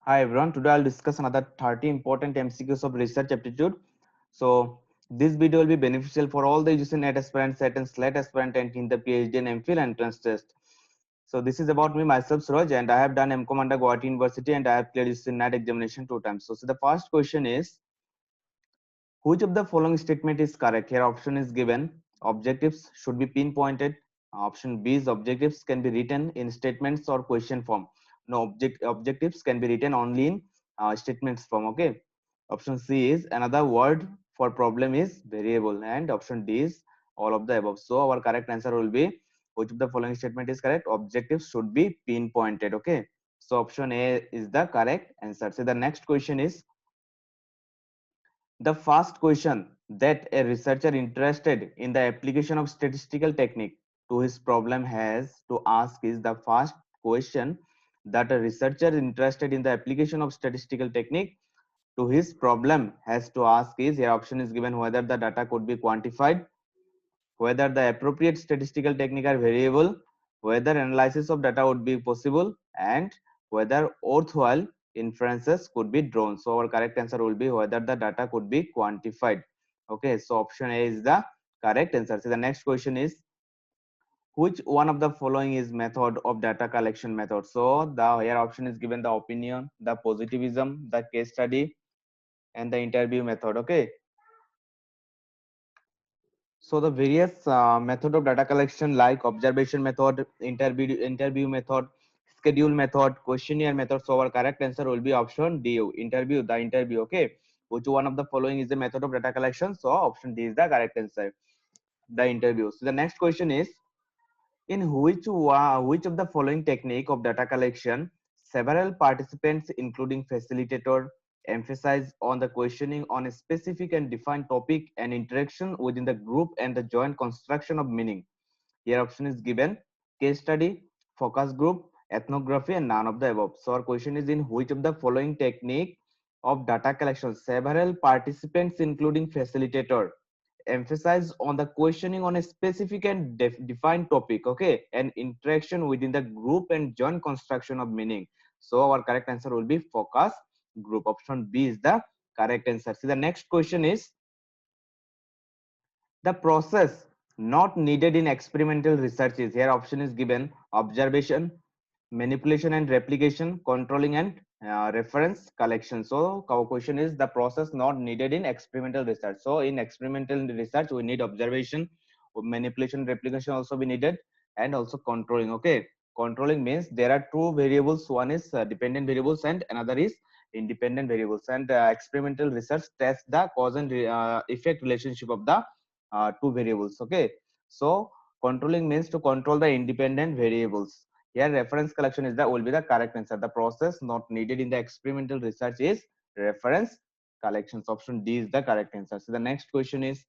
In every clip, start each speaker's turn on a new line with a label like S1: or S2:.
S1: Hi everyone, today I'll discuss another 30 important MCQs of research aptitude. So this video will be beneficial for all the UGC NET aspirant, SET and SLET aspirant and in the PhD and MPhil entrance test. So this is about me, myself, Suraj, and I have done MCOM under Guwahati University and I have cleared UGC NET examination 2 times. So the first question is, which of the following statement is correct? Here option is given. Objectives should be pinpointed. Option B is objectives can be written in statements or question form. No, objectives can be written only in statements form. Okay. Option C is another word for problem is variable, and option D is all of the above. So our correct answer will be, which of the following statement is correct? Objectives should be pinpointed. Okay. So option A is the correct answer. So the next question is, the first question that a researcher interested in the application of statistical technique to his problem has to ask is the first question that a researcher interested in the application of statistical technique to his problem has to ask is, here option is given, whether the data could be quantified, whether the appropriate statistical technique are variable, whether analysis of data would be possible, and whether worthwhile inferences could be drawn. So our correct answer will be whether the data could be quantified. Okay, so option A is the correct answer. So the next question is, which one of the following is method of data collection method? So the here option is given, the opinion, the positivism, the case study, and the interview method. Okay, so the various method of data collection like observation method, interview method, schedule method, questionnaire method. So our correct answer will be option D, interview, the interview. Okay, which one of the following is the method of data collection? So option D is the correct answer, the interview. So the next question is, in which of the following technique of data collection several participants, including facilitator, emphasize on the questioning on a specific and defined topic and interaction within the group and the joint construction of meaning? Here option is given: case study, focus group, ethnography, and none of the above. So our question is, in which of the following technique of data collection several participants, including facilitator, emphasize on the questioning on a specific and defined topic, okay, and interaction within the group and joint construction of meaning? So our correct answer will be focus group. Option B is the correct answer. See, the next question is, the process not needed in experimental research is, here option is given: observation, manipulation and replication, controlling and reference collection. So our question is, the process not needed in experimental research. So in experimental research we need observation, manipulation, replication also be needed, and also controlling. Okay, controlling means there are two variables, one is dependent variables and another is independent variables, and experimental research tests the cause and effect relationship of the two variables. Okay, so controlling means to control the independent variables. Here reference collection is the will be the correct answer. The process not needed in the experimental research is reference collections. Option D is the correct answer. So the next question is,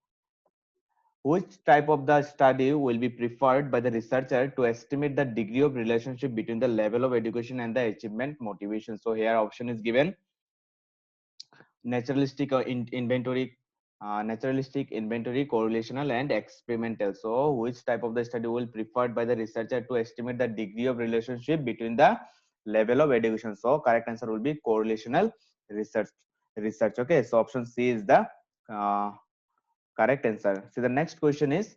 S1: which type of the study will be preferred by the researcher to estimate the degree of relationship between the level of education and the achievement motivation? So here option is given: naturalistic inventory, naturalistic, inventory, correlational, and experimental. So which type of the study will preferred by the researcher to estimate the degree of relationship between the level of education? So correct answer will be correlational research. Okay, so option C is the uh, correct answer. So the next question is,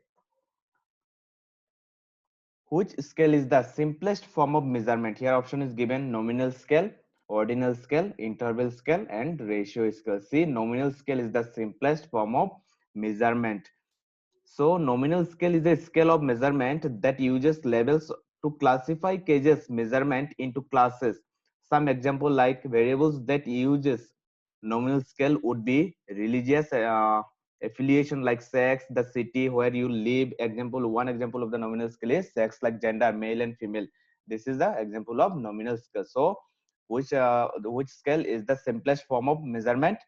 S1: which scale is the simplest form of measurement? Here option is given: nominal scale, ordinal scale, interval scale, and ratio scale. See, nominal scale is the simplest form of measurement. So nominal scale is a scale of measurement that uses labels to classify cases measurement into classes. Some example like variables that uses nominal scale would be religious affiliation like sex, the city where you live. Example, one example of the nominal scale is sex, like gender, male and female. This is the example of nominal scale. So which scale is the simplest form of measurement?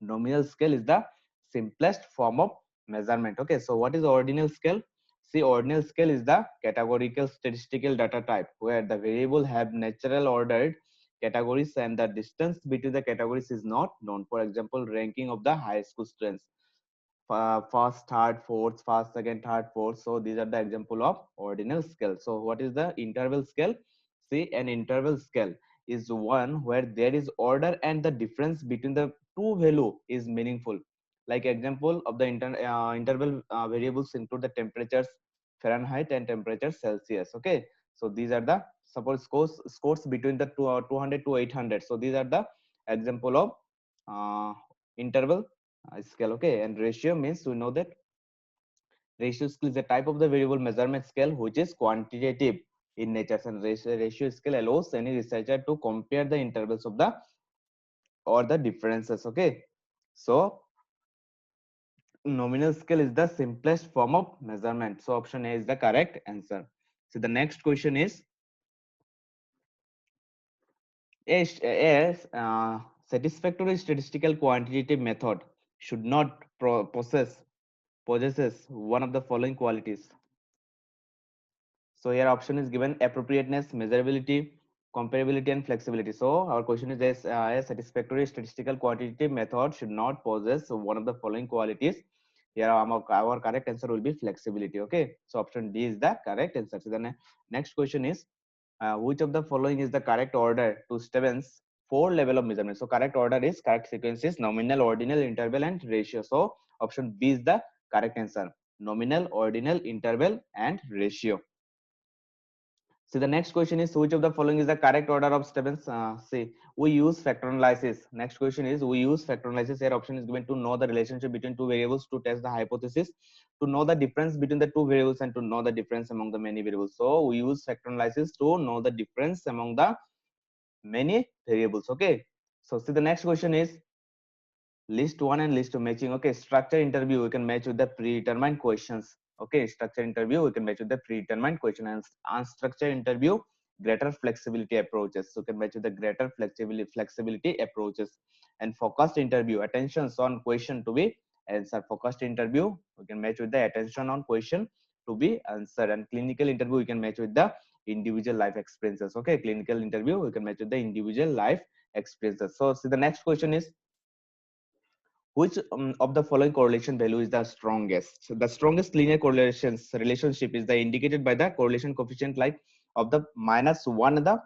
S1: Nominal scale is the simplest form of measurement. Okay, so what is ordinal scale? See, ordinal scale is the categorical statistical data type where the variable have natural ordered categories and the distance between the categories is not known. For example, ranking of the high school students, first, third, fourth, first, second, third, fourth. So these are the example of ordinal scale. So what is the interval scale? See, an interval scale is one where there is order and the difference between the two value is meaningful. Like example of the interval variables include the temperatures Fahrenheit and temperature Celsius. Okay, so these are the suppose scores between the 200 to 800. So these are the example of interval scale. Okay, and ratio means we know that ratio scale is a type of the variable measurement scale which is quantitative in nature, and ratio scale allows any researcher to compare the intervals of the or the differences. Okay, so nominal scale is the simplest form of measurement. So option A is the correct answer. So the next question is a satisfactory statistical quantitative method should not possesses one of the following qualities. So here option is given: appropriateness, measurability, comparability, and flexibility. So our question is this: a satisfactory statistical quantitative method should not possess one of the following qualities. Here our correct answer will be flexibility. Okay, so option D is the correct answer. So the next question is which of the following is the correct order to Steven's four level of measurement? So correct order is correct sequence is nominal, ordinal, interval, and ratio. So option B is the correct answer: nominal, ordinal, interval, and ratio. See, the next question is which of the following is the correct order of Stebbins? See, we use factor analysis. Next question is we use factor analysis. Here option is given: to know the relationship between two variables, to test the hypothesis, to know the difference between the two variables, and to know the difference among the many variables. So we use factor analysis to know the difference among the many variables. Okay. So see, the next question is list one and list two matching. Okay, structure interview we can match with the predetermined questions. Okay, structure interview we can match with the predetermined question, and unstructured interview greater flexibility approaches. So we can match with the greater flexibility approaches. And focused interview attentions on question to be answered. Focused interview we can match with the attention on question to be answered. And clinical interview we can match with the individual life experiences. Okay, clinical interview we can match with the individual life experiences. So see, the next question is which of the following correlation value is the strongest? So the strongest linear correlations relationship is the indicated by the correlation coefficient like of the -1 and the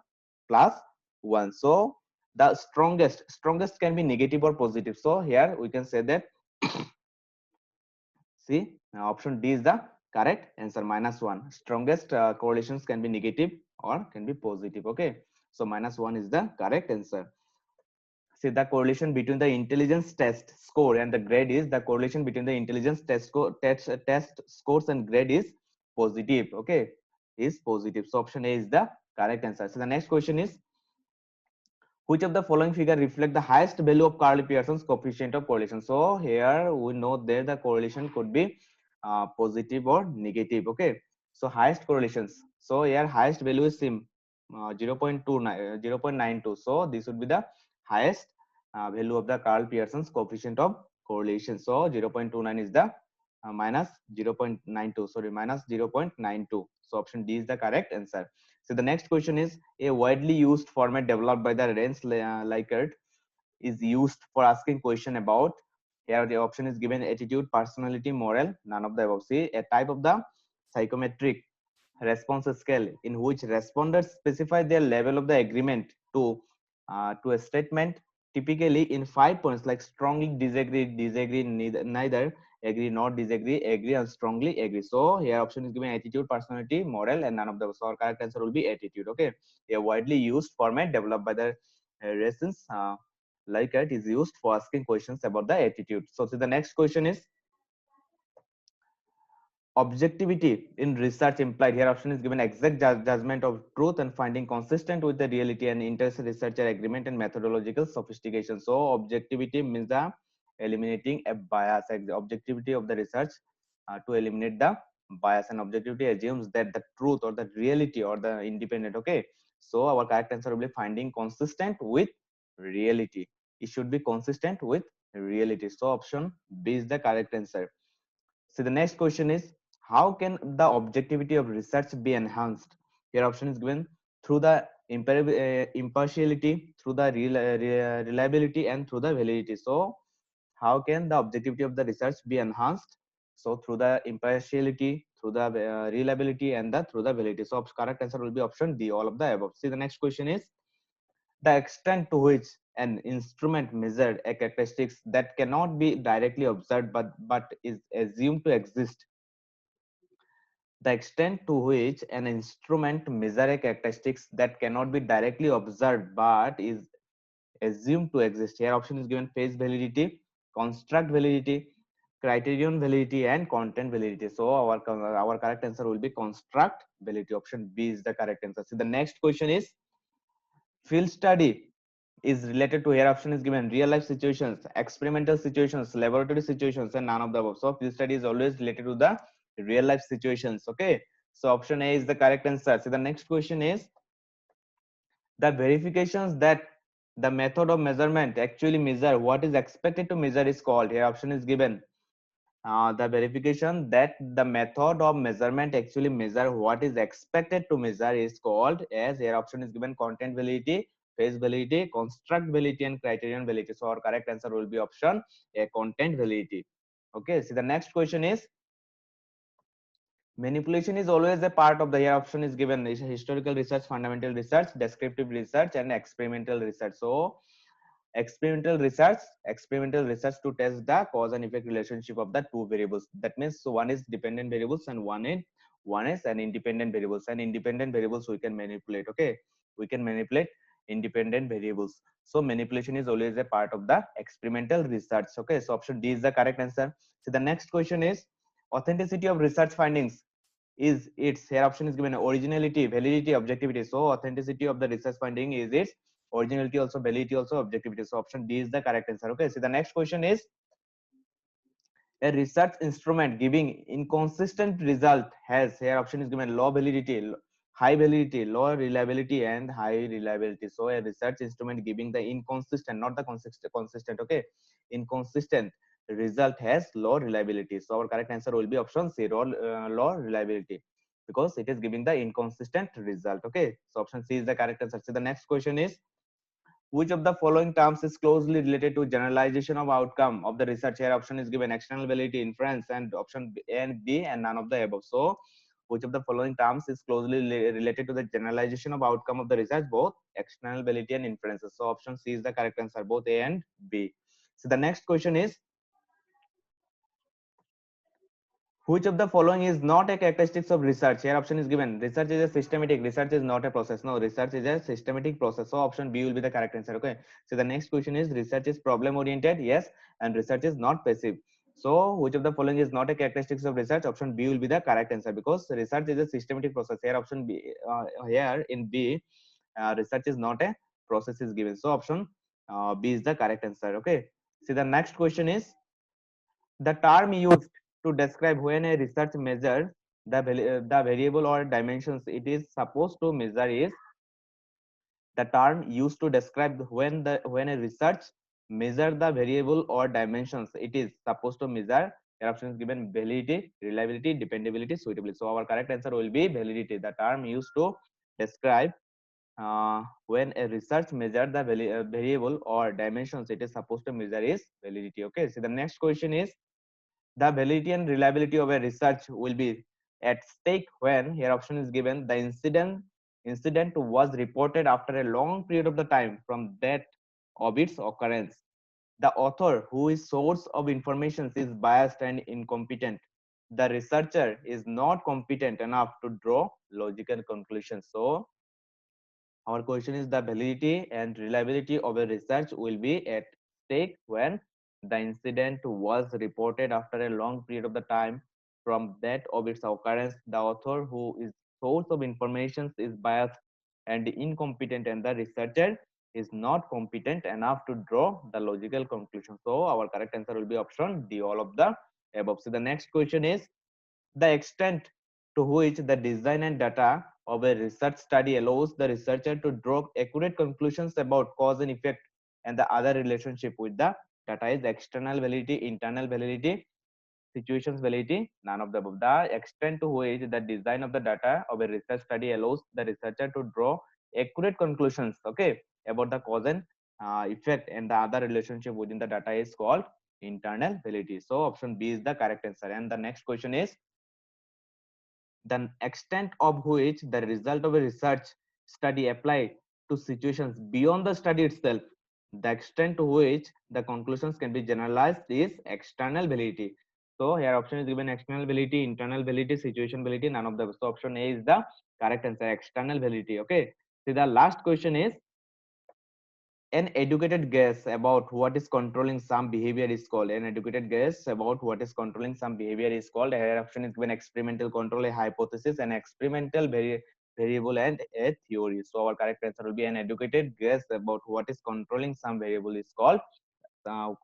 S1: +1. So the strongest can be negative or positive. So here we can say that see option D is the correct answer, -1. Strongest correlations can be negative or can be positive. Okay, so -1 is the correct answer. See, the correlation between the intelligence test score and the grade is the correlation between the intelligence test scores and grade is positive. Okay, is positive. So option A is the correct answer. So the next question is which of the following figure reflect the highest value of Carl Pearson's coefficient of correlation? So here we know that the correlation could be positive or negative. Okay, so highest correlations. So here highest value is 0.29 0.92. So this would be the highest value of the Carl Pearson's coefficient of correlation. So 0.29 is the minus 0.92. Sorry, minus 0.92. So option D is the correct answer. So the next question is a widely used format developed by the Rennes Likert is used for asking question about. Here the option is given: attitude, personality, moral, none of the above. See, a type of the psychometric response scale in which respondents specify their level of the agreement to a statement, typically in 5 points like strongly disagree, disagree, neither agree, not disagree, agree, and strongly agree. So here option is given: attitude, personality, moral, and none of those. So our correct answer will be attitude. Okay, a widely used format developed by the Resins Likert is used for asking questions about the attitude. So the next question is objectivity in research implied. Here option is given: exact judgment of truth and finding consistent with the reality, and interested researcher agreement and methodological sophistication. So objectivity means the eliminating a bias, objectivity of the research to eliminate the bias, and objectivity assumes that the truth or the reality or the independent. Okay, so our correct answer will be finding consistent with reality. It should be consistent with reality. So option B is the correct answer. So the next question is how can the objectivity of research be enhanced? Here option is given: through the impartiality, through the reliability, and through the validity. So how can the objectivity of the research be enhanced? So through the impartiality, through the reliability, and through the validity. So correct answer will be option D, all of the above. See, the next question is The extent to which an instrument measured a characteristics that cannot be directly observed but is assumed to exist. The extent to which an instrument measures a characteristics that cannot be directly observed but is assumed to exist. Here option is given: phase validity, construct validity, criterion validity, and content validity. So our correct answer will be construct validity. Option B is the correct answer. So the next question is: field study is related to, here option is given: real life situations, experimental situations, laboratory situations, and none of the above. So field study is always related to the real life situations. Okay, so option A is the correct answer. So the next question is: the verifications that the method of measurement actually measure what is expected to measure is called. Here option is given: the verification that the method of measurement actually measure what is expected to measure is called as, here option is given: content validity, phase validity, construct validity, and criterion validity. So our correct answer will be option A, content validity. Okay, so the next question is: manipulation is always a part of the, here option is given: is historical research, fundamental research, descriptive research, and experimental research. So experimental research to test the cause and effect relationship of the two variables. That means, so one is dependent variables and one is an independent variables. And independent variables we can manipulate. Okay, we can manipulate independent variables. So manipulation is always a part of the experimental research. Okay, so option D is the correct answer. So the next question is: authenticity of research findings is its, here option is given: originality, validity, objectivity. So authenticity of the research finding is its originality also, validity also, objectivity. So option D is the correct answer. Okay, so the next question is: a research instrument giving inconsistent result has, here option is given: low validity, high validity, low reliability, and high reliability. So a research instrument giving the inconsistent, not the consistent, okay, inconsistent result has low reliability. So our correct answer will be option C, low reliability, because it is giving the inconsistent result. Okay, so option C is the correct answer. So the next question is: which of the following terms is closely related to generalization of outcome of the research? Here option is given: external validity, inference, and option A and B, and none of the above. So which of the following terms is closely related to the generalization of outcome of the research? Both external validity and inferences. So option C is the correct answer, both A and B. So the next question is: which of the following is not a characteristics of research? Here option is given: research is a systematic, research is not a process. No, research is a systematic process. So option B will be the correct answer. Okay, so the next question is: research is problem oriented? Yes, and research is not passive. So which of the following is not a characteristics of research? Option B will be the correct answer, because research is a systematic process. Here option B, here in B, research is not a process is given. So option B is the correct answer. Okay, see the next question is: the term used to describe when a research measures the variable or dimensions it is supposed to measure is, the term used to describe when a research measure the variable or dimensions it is supposed to measure. Your options given: validity, reliability, dependability, suitability. So our correct answer will be validity. The term used to describe when a research measure the variable or dimensions it is supposed to measure is validity. Okay, so the next question is: the validity and reliability of a research will be at stake when, here option is given: the incident was reported after a long period of the time from that of its occurrence. The author, who is source of information, is biased and incompetent. The researcher is not competent enough to draw logical conclusions. So our question is: the validity and reliability of a research will be at stake when the incident was reported after a long period of the time from that of its occurrence. The author, who is source of information, is biased and incompetent, and the researcher is not competent enough to draw the logical conclusion. So our correct answer will be option D, all of the above. So the next question is: the extent to which the design and data of a research study allows the researcher to draw accurate conclusions about cause and effect and the other relationship with the data is external validity, internal validity, situations validity, none of the above. The extent to which the design of the data of a research study allows the researcher to draw accurate conclusions, okay, about the cause and effect and the other relationship within the data is called internal validity. So option B is the correct answer. And the next question is: the extent of which the result of a research study apply to situations beyond the study itself. The extent to which the conclusions can be generalized is external validity. So here option is given external validity, internal validity, situation validity, none of the. So option A is the correct answer, external validity. Okay. See, the last question is, an educated guess about what is controlling some behavior is called. An educated guess about what is controlling some behavior is called. Here option is given experimental control, a hypothesis, an experimental variable, and a theory. So our correct answer will be an educated guess about what is controlling some variable is called.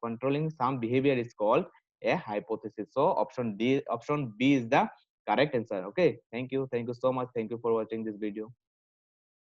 S1: Controlling some behavior is called a hypothesis. So option B is the correct answer. Okay. Thank you. Thank you so much. Thank you for watching this video.